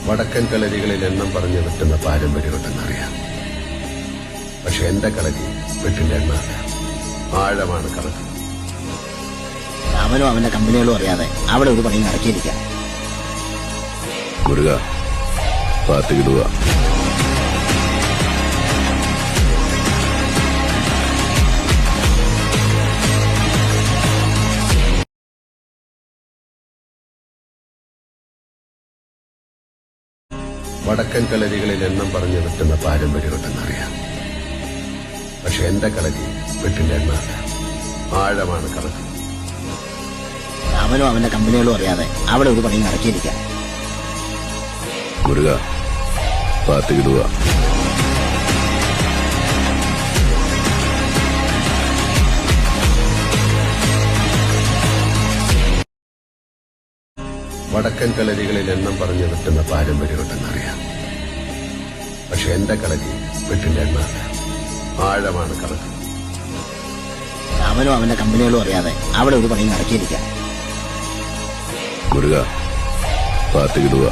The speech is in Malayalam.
വടക്കൻ കളരികളിൽ എണ്ണം പറഞ്ഞു വെട്ടുന്ന പാരമ്പര്യമുണ്ടെന്നറിയാം. പക്ഷെ എന്റെ കളരി വെട്ടിന്റെ എണ്ണല്ല, ആഴമാണ് കണക്ക്. അവനും അവന്റെ കമ്പനികളും അറിയാതെ അവിടെ ഒരു പണി നടക്കിയിരിക്കാം. മുരുക പാത്തുകിടുക. വടക്കൻ കളരികളിൽ എണ്ണം പറഞ്ഞു വെട്ടുന്ന പാരമ്പര്യമുണ്ടെന്നറിയാം. പക്ഷെ എന്റെ കളരി വെട്ടിന്റെ എണ്ണല്ല, ആഴമാണ് കണക്ക്. അവനും അവന്റെ കമ്പനികളും അറിയാതെ അവിടെ ഒരു പണി നടക്കിയിരിക്കാം. മുരുക പാത്തുകിടുക. വടക്കൻ കളരികളിൽ എണ്ണം പറഞ്ഞു വെട്ടുന്ന പാരമ്പര്യമുണ്ടെന്നറിയാം. പക്ഷെ എന്റെ കളരി വെട്ടിന്റെ എണ്ണല്ല, ആഴമാണ് കണക്ക്. അവനും അവന്റെ കമ്പനികളും അറിയാതെ അവിടെ ഒരു പണി നടക്കിയിരിക്കാം. മുരുക പാത്തുകിടുക.